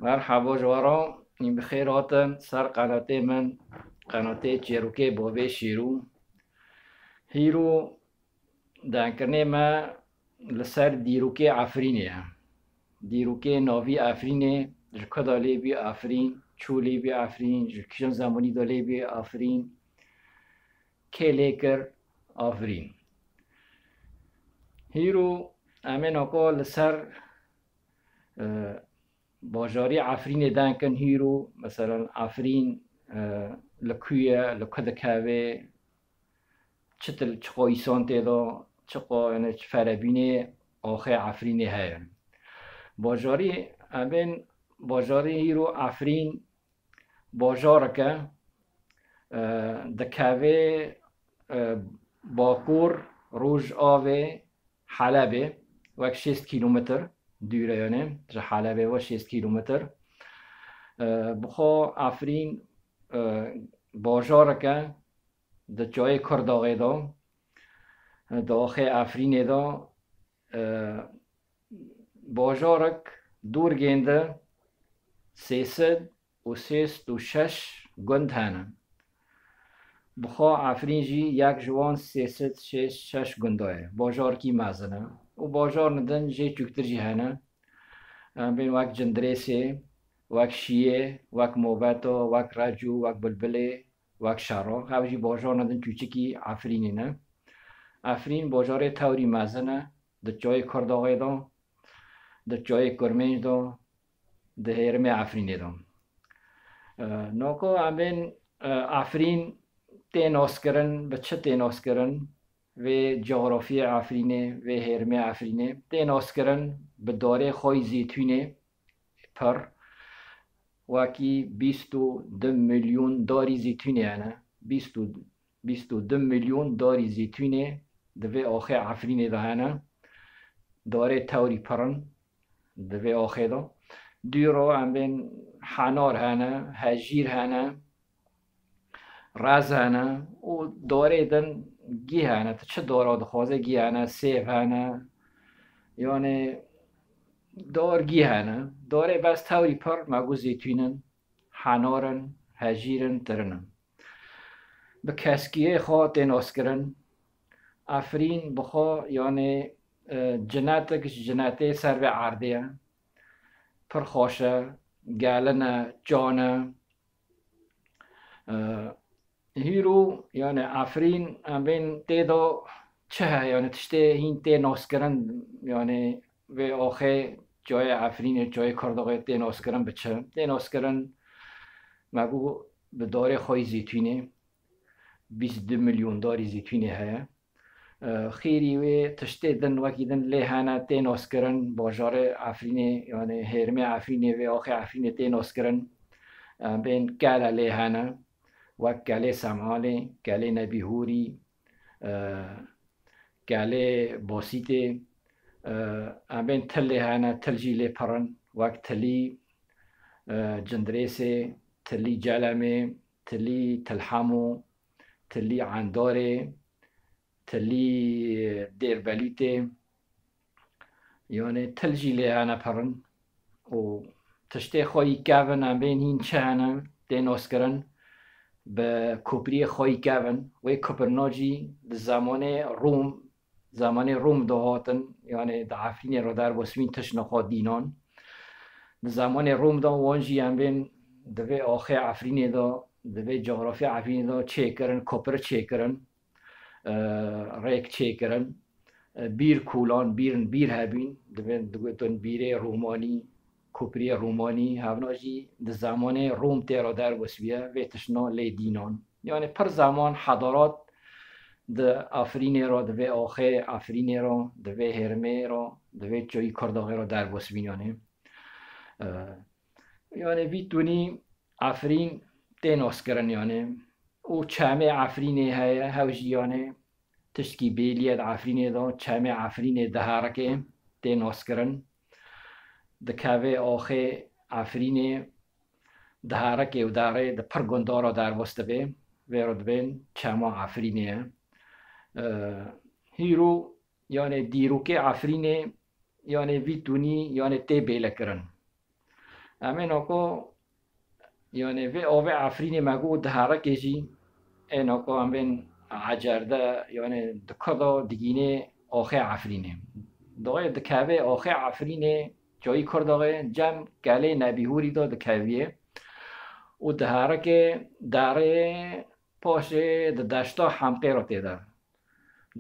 مرحبا جوارا این بخیر هاتن سر قناته من قناته چیروکه بابه شیرو هیرو دانکرنه ما لسر دیروکه عفرینه دیروکه ناوی عفرینه جکدا بی عفرین چولی بی عفرین جکشن زمانی دالی بی عفرین که لیکر عفرین هیرو امن اقا لسر باجاری عفرین دانکن هیرو مثلا عفرین لکویه لکدکاوه چتل چقای سانته دا چقا یعنی فربینه آخه عفرینه هایم باجاری امن باجاری هیرو عفرین باجار که دکاوه باکور روز آوه حلبه وک 6 کیلومتر دوره یعنی جه حلبه و 6 کیلومتر بخوا عفرین باجار که د جای کرداغه دا داخل عفرین دا باجارک دور گنده 336 گند هنه بخوا عفرین جی یک جوان 366 گندایه باجار کی مزنه و باجار ندن جی چکتر جی هنه بین وک جندرسه وک شیه وک موبتا وک رجو وک بلبله وک شرا هاوجی باجار ندن چوچکی عفرینی نه عفرین باجار توری مزنه د جای کرداغه دا د جای کرمنج دا د هرم عفرینی دا نوکو امین عفرین تیناس کرن به چه تیناس کرن و جغرافی عفرینه و هرم عفرینه تیناس کرن به داره خوی زیتونه پر وکی 22 میلیون داری زیتونه هنه 22 میلیون داری زیتونه دوی آخه عفرینه ده هنه داره توری پرن دوی آخه ده دیرو امین حنار هنه هجیر هنه راز هنه و داره دن گی هنه چه داره دخوازه گی هنه سیف هنه یعنی دار گی هنه داره بس توری پر مگو زیتونن حنارن هجیرن ترنن به کسکیه خواه تیناس کرن عفرین بخوا یعنی جناتك جناتي سر به عرضه پر خوشه گالنه جانه هیرو یعنی عفرین امین تیدا چه یعنی تشته این تی ناس کرن یعنی و آخه جای عفرین جای کرداغه تی ناس کرن به چه تی ناس کرن مگو به داره خوی زیتونه 22 میلیون داری زیتونه هیا خیری و تشته دن وکی دن لحانه تی ناس کرن باجار عفرینه یعنی هرم عفرینه و آخه عفرینه تی ناس کرن بین کالا لحانه وک کاله سمعاله کاله نبیهوری کاله باسیته بین تل لحانه تل جیله پرن وک تلی جندرسه تلی جلمه تلی تلحمو تلی عنداره تلی دیربلیته یعنی تل جیله هنه پرن و تشته خواهی کون هم بین این چه هنه دیناس کرن به کپری خواهی کون و کپرناجی زمان روم دهاتن یعنی دا عفرین رو در بسمین تشنخوا دینان زمان روم دا وانجی هم بین دوی آخه عفرین دا دوی جغرافی عفرین دا چه کرن کپر چه کرن ریک چه کرن بیر کولان بیر هبین دوی بیر رومانی کپری رومانی هفناجی ده زمان روم تیرا در بسویه و تشنا لی دینان یعنی پر زمان حضارات ده افرین را ده آخه افرین را ده هرمه را ده جایی کرداغه را در بسویه یعنی ویتونی افرین تیناس کرن یعنی او چمه عفرینه هیا هوجی یعنی تشکی بیلیت عفرینه دا چمه عفرینه ده هرکه تیناس کرن دکاوه آخه عفرینه ده هرکه و داره ده پرگندارا در بسته به ویرد بین چما عفرینه هیرو یعنی دیروکه عفرینه یعنی ویتونی یعنی تی بیله کرن امین اکو یعنی و آوه عفرین مگو دهاره کشی این اکو امین عجرده یعنی دکدا دگینه آخه عفرینه داغه دکاوه آخه عفرینه جایی کرداغه جم گله نبیهوری دا دکاویه و دهاره که داره پاشه دشتا حمقه را تیده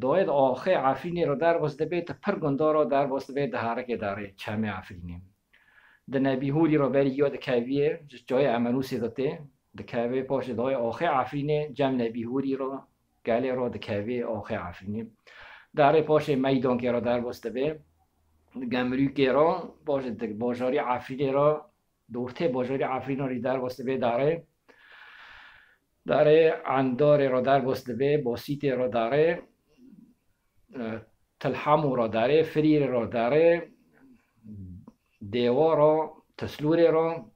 داید آخه عفرینی را در واسطه بیت پر گنده را در واسطه بیت دهاره که داره چمه عفرینی د نبیهوری را بری یا دکاویه جای امنوسی داته دکاوه پاشه دای آخه عفرینه جم نبیهوری را گله را دکاوه آخه عفرینه داره پاشه میدان که را در واسطه به گمری که را باشه باجاری عفرینه را دورته باجاری عفرینه را در واسطه به داره اندار را در واسطه به باسیت را داره تلحمو را داره فریر را داره دیوار را تسلور را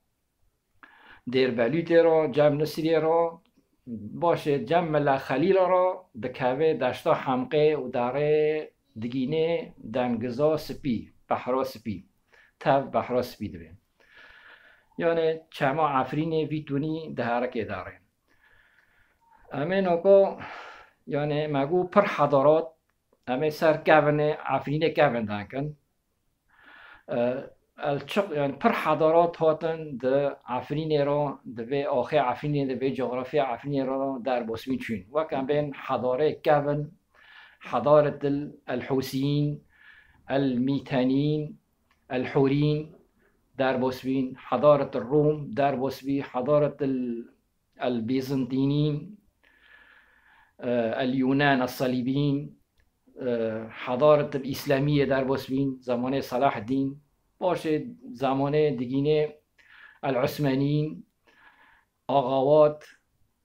دیربلیت را جمع نصری را باشه جمع ملا خلیل را دکاوه دشتا حمقه و داره دگینه دنگزا سپی بحرا سپی تف بحرا سپی دوه یعنی چما عفرین ویتونی دهارکه داره امین اکو یعنی مگو پر حضارات امین سر کون عفرین کون دانکن يعني پر حضارات هاتن ده عفرين را ده آخر عفرين ده جغرافيا عفرين را در بوسوين چون وكان بين حضارة كافن حضارة الحوثيين الميتانيين الحوريين در بوسوين حضارة الروم در بوسوي حضارة البيزنطيين اليونان الصليبيين حضارة الإسلامية در بوسوين زمان صلاح الدين باشه زمان دیگینه العثمانیین آقاوات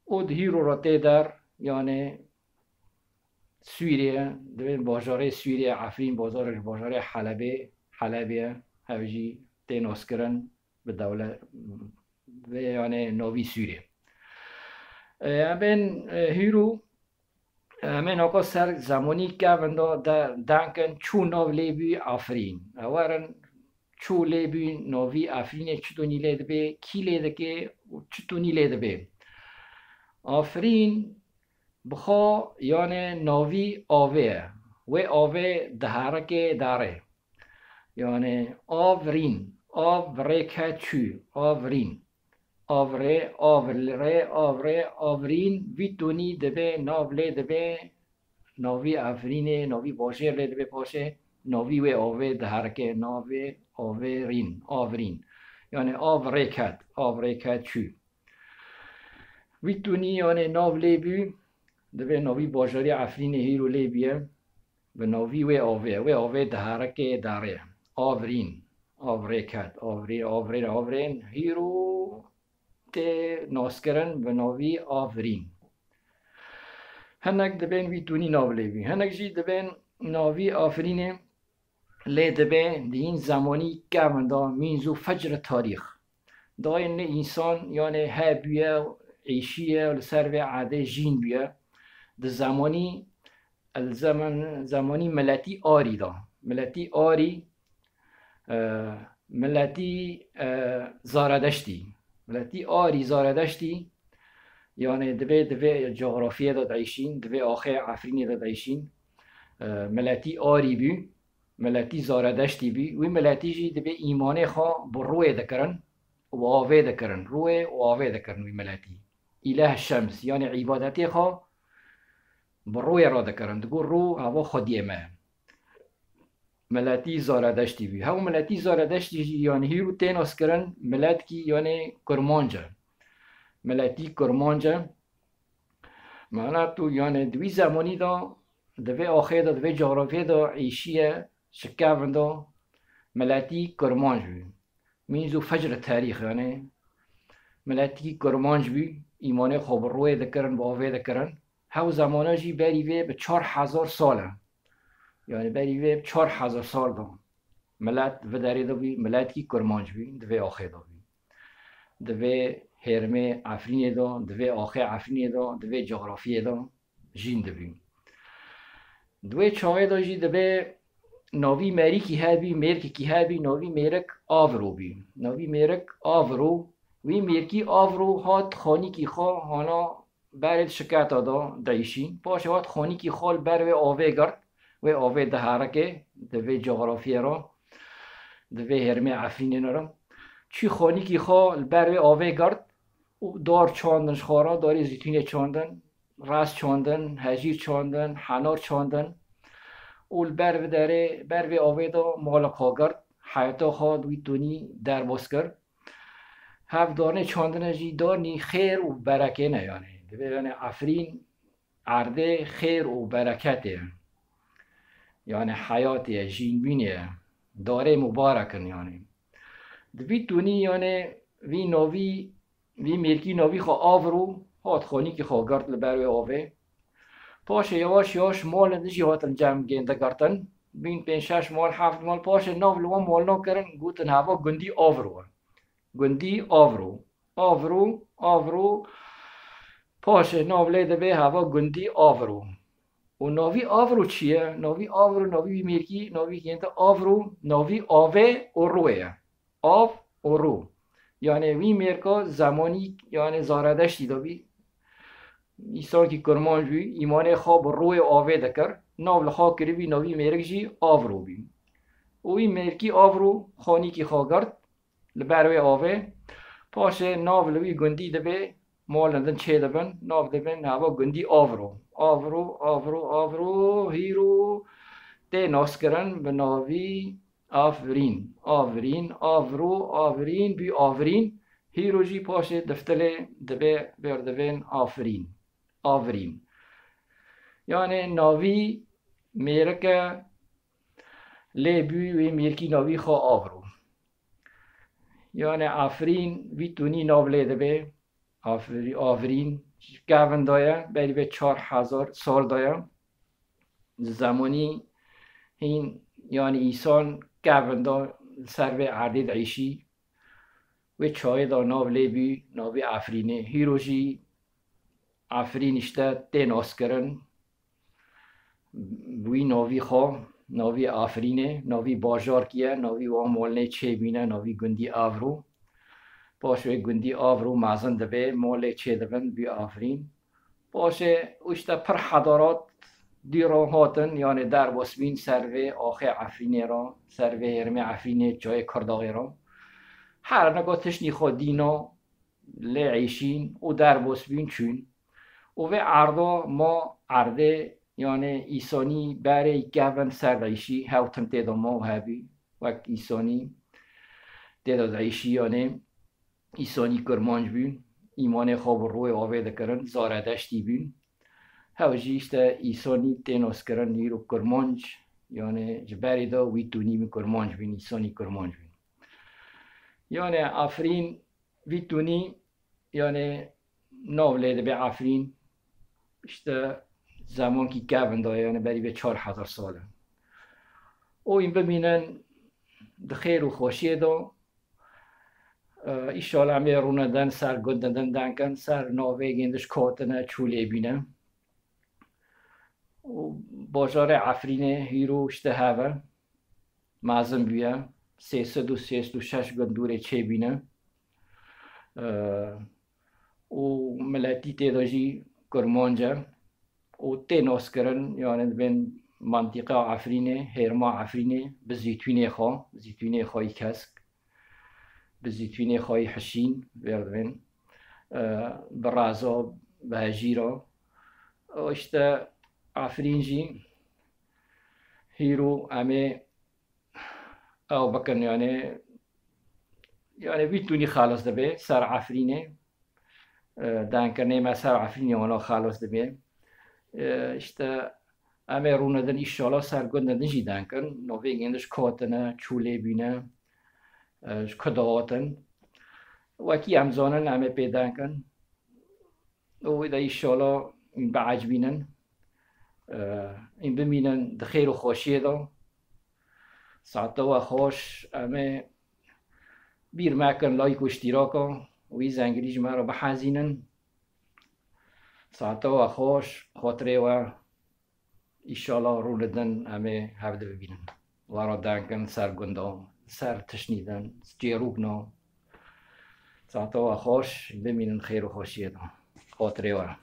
و دهیرو راته در یعنی سوریه دوین بازاره سوریه عفرین بازاره حلبه هفجی تیناس کرن به دولت و یعنی نوی سوریه امین هیرو امین آقا سر زمانی که دانکن چون نو لیبی عفرین اوارن چو لیبی نوی عفرین چطونی لیده به کی لیده که چطونی لیده به عفرین بخوا یعنی نوی آوه و آوه دهرکه داره یعنی آورین آوره که چو آورین آوره آورین ویتونی دبه ناو لیده به نوی عفرینه نوی باشه لیده به پاشه نوی و آوه دهرکه نوی آورین یعنی آورکت چو ویتونی یعنی ناو لیبی دوی نوی باجاری عفرین هیرو لیبیه و نوی و آوه دهرکه داره آورین آورکت آورین هیرو ته ناسکرن و نوی آورین هنگ دبین ویتونی ناو لیبی هنگ جی دبین نوی آفرینه لیده به دین زمانی که من دا مینزو فجر تاریخ دا این انسان یعنی ها بیه عیشیه لسر و عاده جین بیه ده زمانی زمانی ملتی آری دا ملتی آری ملتی زاردشتی ملتی آری زاردشتی یعنی دوی جغرافیه دا دایشین دوی آخر عفرینی دا دایشین ملتی آری بی ملتی زاردشتی بی وی ملتی جی دبی ایمانه خواه بروی دکرن و آوه دکرن روی و آوه دکرن وی ملتی اله الشمس یعنی عبادتی خواه بروی را دکرن دگو رو هوا خودیه ما ملتی زاردشتی بی هاو ملتی زاردشتی جی یعنی هیرو تیناس کرن ملت کی یعنی کرمانجا ملتی کرمانجا معنا تو یعنی دوی زمانی دا دوی آخر دا دوی جغرافیه دا عیشیه شکاون دا ملتی کرمانج بی مینزو فجر تاریخ یعنی ملتی کرمانج بی ایمانه خوب روی دکرن با آوه دکرن هاو زمانه جی بریوه به 4000 ساله یعنی بریوه 4000 سال دا ملت و داری دا بی ملتی کرمانج بی دوی آخر دا بی دوی هرمه عفرینه دا دوی آخر عفرینه دا دوی جغرافیه دا جین دا بی دوی چاوه دا جی دوی ناوی مری کی هبی مرک کی هبی ناوی مرک آورو بی ناوی مرک آورو وی مرکی آورو هات خانی کی خوا هانا برد شکایت دا دایشی باشه هات خانی کی خال بر و آوه گرد و آوه ده هرکه ده و جغرافیه را ده و هرمه عفرین نرم چی خانی کی خال بر و آوه گرد و دار چاندنش خورا داری زیتونه چاندن راست چاندن هجیر چاندن حنار چاندن اول بر و آوه دا مال قاگرد حیاتا خواد وی دونی در باز کرد هف دارنه چاندنه جی دارنی خیر و برکه نه یعنی عفرین عرده خیر و برکته یعنی حیاته جینبینه داره مبارکن دوی دونی وی ناوی وی مرکی ناوی خوا آورو هات خانی که خوا گرد لبروی آوه پاشه یواش یواش مال نجی هاتن جمع گنده گرتن بین 5-6 مال 7 مال پاشه ناو لوا مال نا کرن گوتن هوا گندی آورو آورو پاشه ناو لیده به هوا گندی آورو و ناوی آورو چیه؟ ناوی مرکی ناوی گنده آورو ناوی آوه و روه آو و رو یعنی وی مرکا زمانی یعنی زاردشتی دابی ایسان که کرمان جوی ایمان خواب روی آوه دکر ناو لخوا کری بی ناوی مرک جی آورو بی و وی مرکی آورو خانی که خواگرد لبروی آوه پاشه ناو لوی گندی دبه مال ندن چه دبن ناو دبن هوا گندی آورو هیرو ده ناس کرن به ناوی آفرین بی آفرین هیرو جی پاشه دفتله دبه بردبن آفرین یعنی ناوی میرکه لی بی وی میرکی ناوی خوا آورو یعنی آفرین وی تونی ناو لی دبه آفرین گون دایا بری به 4000 سال دایا زمانی این یعنی ایسان گون دا سر به عردید عیشی و چای دا ناو لی بی ناوی آفرینه هیرو جی آفرین اشته تناس کرن وی ناوی خواه ناوی آفرینه ناوی باجار کیه ناوی وام مولنه چه بینه ناوی گندی آورو باشه گندی آورو مازن دبه مول چه دبن بی آفرین باشه اوشتا پر حضارات دیران هاتن یعنی در باسبین سروه آخه عفرینه را سروه هرمه عفرینه جای کرداغی را هر نگاه تشنی خود دینا لی عیشین و در باسبین چون و به عرضا ما عرضه یعنی ایسانی برای گون سردعیشی هاوتم تیدا ما و هبی وقت ایسانی تیدا دعیشی یعنی ایسانی کرمانج بین ایمان خواب روی آوه دکرن زاردشتی بین هاوجی اشتا ایسانی تیناس کرن نیرو کرمانج یعنی جبری دا وی تونی می کرمانج بین ایسانی کرمانج بین یعنی آفرین وی تونی یعنی ناو لیده به آفرین اشتا زمان کی گون دایه یعنی بری به 4000 ساله او این ببینن دخیر و خوشیه دا ایشالا همه روندن سر گندن دنکن سر ناوه گندش کاتنه چوله بینه و باجار عفرینه هیرو اشته هوا مازم بیه 336 گندوره چه بینه و ملتی تیداجی کرمانجه و تناس کرن یعنی بین منطقه عفرینه هرما عفرینه به زیتونه خواهی کسک به زیتونه خواهی حشین بردوین به رازا به هجیرا اشتا عفرین جی هیرو همه او بکن یعنی بیتونی خالص دبه سر عفرینه دان کرنه ما سر عفرینه وانا خالص دبه اشتا همه روندن ایشالا سر گندن جی دان کن نوی گندش کاتنه چوله بینه کداواتن وکی امزانن همه پیدا کن و دا ایشالا این به عجبینن این بمینن دخیر و خوشیه دا ساعتا و خوش همه بیر مکن لایک و اشتراکا وی زنگریج مرا بحزینن ساعتا و خوش خاطره و ایشالا روندن همه هفته ببینن وارا دانکن سر گندو سر تشنیدن جیروبنو تعطوا خوش بمين خير وخوشيته خاطري ورا